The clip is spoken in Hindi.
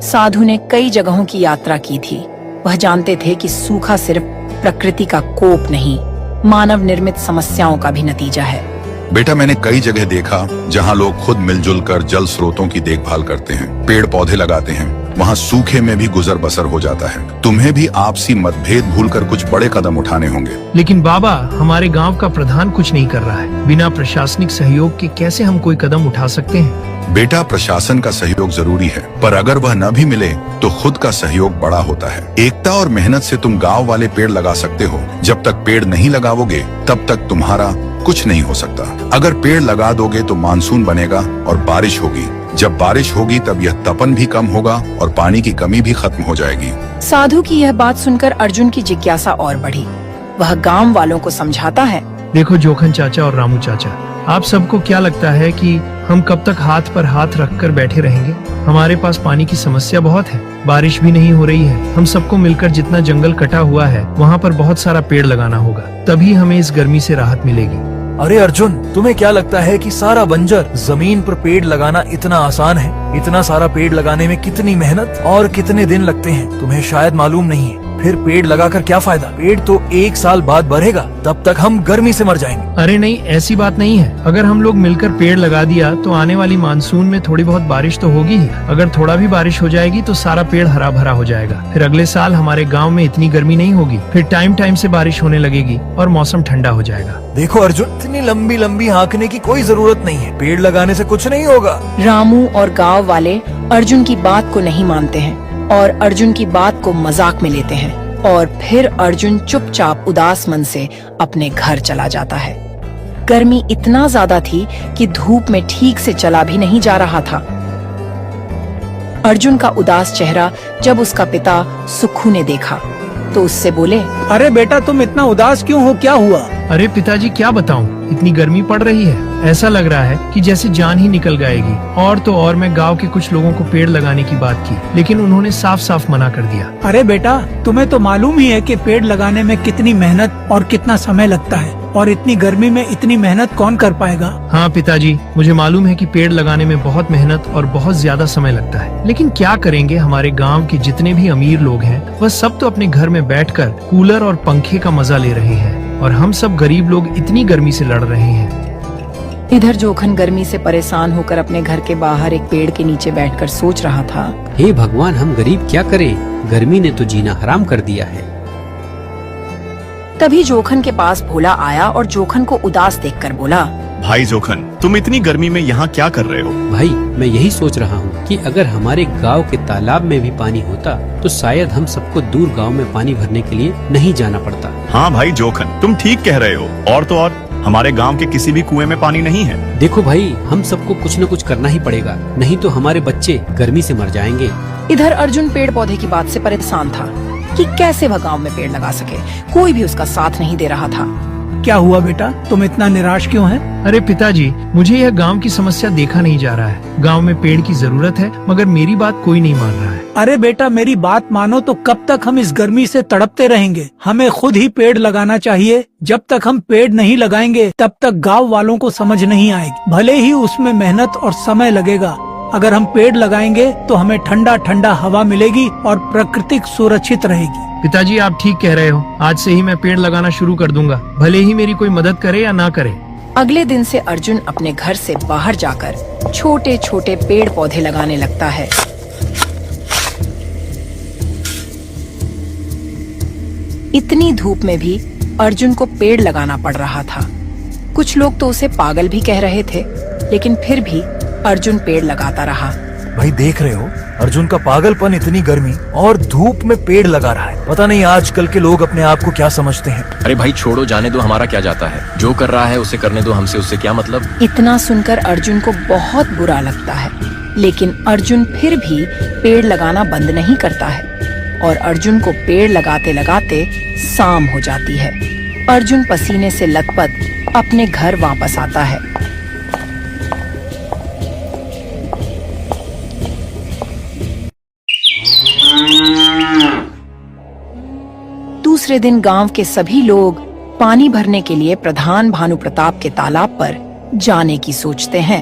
साधु ने कई जगहों की यात्रा की थी। वह जानते थे कि सूखा सिर्फ प्रकृति का कोप नहीं, मानव निर्मित समस्याओं का भी नतीजा है। बेटा, मैंने कई जगह देखा जहाँ लोग खुद मिलजुल कर जल स्रोतों की देखभाल करते हैं, पेड़ पौधे लगाते हैं। वहाँ सूखे में भी गुजर बसर हो जाता है। तुम्हें भी आपसी मतभेद भूलकर कुछ बड़े कदम उठाने होंगे। लेकिन बाबा, हमारे गांव का प्रधान कुछ नहीं कर रहा है। बिना प्रशासनिक सहयोग के कैसे हम कोई कदम उठा सकते हैं? बेटा, प्रशासन का सहयोग जरूरी है, पर अगर वह न भी मिले तो खुद का सहयोग बड़ा होता है। एकता और मेहनत से तुम गाँव वाले पेड़ लगा सकते हो। जब तक पेड़ नहीं लगाओगे तब तक तुम्हारा कुछ नहीं हो सकता। अगर पेड़ लगा दोगे तो मानसून बनेगा और बारिश होगी। जब बारिश होगी तब यह तपन भी कम होगा और पानी की कमी भी खत्म हो जाएगी। साधु की यह बात सुनकर अर्जुन की जिज्ञासा और बढ़ी। वह गांव वालों को समझाता है। देखो जोखन चाचा और रामू चाचा, आप सबको क्या लगता है कि हम कब तक हाथ पर हाथ रखकर बैठे रहेंगे? हमारे पास पानी की समस्या बहुत है, बारिश भी नहीं हो रही है। हम सबको मिलकर जितना जंगल कटा हुआ है वहाँ पर बहुत सारा पेड़ लगाना होगा, तभी हमें इस गर्मी से राहत मिलेगी। अरे अर्जुन, तुम्हें क्या लगता है कि सारा बंजर जमीन पर पेड़ लगाना इतना आसान है? इतना सारा पेड़ लगाने में कितनी मेहनत और कितने दिन लगते हैं तुम्हें शायद मालूम नहीं है। फिर पेड़ लगाकर क्या फायदा? पेड़ तो 1 साल बाद बढ़ेगा, तब तक हम गर्मी से मर जाएंगे। अरे नहीं, ऐसी बात नहीं है। अगर हम लोग मिलकर पेड़ लगा दिया तो आने वाली मानसून में थोड़ी बहुत बारिश तो होगी ही। अगर थोड़ा भी बारिश हो जाएगी तो सारा पेड़ हरा भरा हो जाएगा। फिर अगले साल हमारे गांव में इतनी गर्मी नहीं होगी। फिर टाइम टाइम से बारिश होने लगेगी और मौसम ठंडा हो जाएगा। देखो अर्जुन, इतनी लंबी लंबी हाँकने की कोई जरूरत नहीं है। पेड़ लगाने से कुछ नहीं होगा। रामू और गांव वाले अर्जुन की बात को नहीं मानते हैं और अर्जुन की बात को मजाक में लेते हैं। और फिर अर्जुन चुपचाप उदास मन से अपने घर चला जाता है। गर्मी इतना ज्यादा थी कि धूप में ठीक से चला भी नहीं जा रहा था। अर्जुन का उदास चेहरा जब उसका पिता सुखू ने देखा तो उससे बोले, अरे बेटा, तुम इतना उदास क्यों हो? क्या हुआ? अरे पिताजी, क्या बताऊं, इतनी गर्मी पड़ रही है, ऐसा लग रहा है कि जैसे जान ही निकल जाएगी। और तो और मैं गांव के कुछ लोगों को पेड़ लगाने की बात की, लेकिन उन्होंने साफ साफ मना कर दिया। अरे बेटा, तुम्हें तो मालूम ही है कि पेड़ लगाने में कितनी मेहनत और कितना समय लगता है, और इतनी गर्मी में इतनी मेहनत कौन कर पाएगा? हाँ पिताजी, मुझे मालूम है कि पेड़ लगाने में बहुत मेहनत और बहुत ज्यादा समय लगता है, लेकिन क्या करेंगे, हमारे गांव के जितने भी अमीर लोग हैं वह सब तो अपने घर में बैठकर कूलर और पंखे का मजा ले रहे हैं और हम सब गरीब लोग इतनी गर्मी से लड़ रहे हैं। इधर जोखन गर्मी से परेशान होकर अपने घर के बाहर एक पेड़ के नीचे बैठकर सोच रहा था, हे भगवान, हम गरीब क्या करें? गर्मी ने तो जीना हराम कर दिया है। तभी जोखन के पास भोला आया और जोखन को उदास देखकर बोला, भाई जोखन, तुम इतनी गर्मी में यहाँ क्या कर रहे हो? भाई, मैं यही सोच रहा हूँ कि अगर हमारे गांव के तालाब में भी पानी होता तो शायद हम सबको दूर गांव में पानी भरने के लिए नहीं जाना पड़ता। हाँ भाई जोखन, तुम ठीक कह रहे हो। और तो और हमारे गांव के किसी भी कुएं में पानी नहीं है। देखो भाई, हम सबको कुछ न कुछ करना ही पड़ेगा, नहीं तो हमारे बच्चे गर्मी से मर जाएंगे। इधर अर्जुन पेड़ पौधे की बात से परेशान था कि कैसे वह गांव में पेड़ लगा सके। कोई भी उसका साथ नहीं दे रहा था। क्या हुआ बेटा, तुम इतना निराश क्यों है? अरे पिताजी, मुझे यह गांव की समस्या देखा नहीं जा रहा है। गांव में पेड़ की जरूरत है, मगर मेरी बात कोई नहीं मान रहा है। अरे बेटा, मेरी बात मानो तो कब तक हम इस गर्मी से तड़पते रहेंगे? हमें खुद ही पेड़ लगाना चाहिए। जब तक हम पेड़ नहीं लगाएंगे तब तक गांव वालों को समझ नहीं आएगी। भले ही उसमें मेहनत और समय लगेगा, अगर हम पेड़ लगाएंगे तो हमें ठंडा ठंडा हवा मिलेगी और प्रकृति सुरक्षित रहेगी। पिताजी, आप ठीक कह रहे हो। आज से ही मैं पेड़ लगाना शुरू कर दूंगा, भले ही मेरी कोई मदद करे या ना करे। अगले दिन से अर्जुन अपने घर से बाहर जाकर छोटे छोटे पेड़ पौधे लगाने लगता है। इतनी धूप में भी अर्जुन को पेड़ लगाना पड़ रहा था। कुछ लोग तो उसे पागल भी कह रहे थे, लेकिन फिर भी अर्जुन पेड़ लगाता रहा। भाई देख रहे हो, अर्जुन का पागलपन, इतनी गर्मी और धूप में पेड़ लगा रहा है। पता नहीं आजकल के लोग अपने आप को क्या समझते हैं। अरे भाई छोड़ो, जाने दो, हमारा क्या जाता है। जो कर रहा है उसे करने दो, हमसे उससे क्या मतलब। इतना सुनकर अर्जुन को बहुत बुरा लगता है, लेकिन अर्जुन फिर भी पेड़ लगाना बंद नहीं करता है और अर्जुन को पेड़ लगाते लगाते शाम हो जाती है। अर्जुन पसीने से लथपथ अपने घर वापस आता है। दूसरे दिन गांव के सभी लोग पानी भरने के लिए प्रधान भानु प्रताप के तालाब पर जाने की सोचते हैं।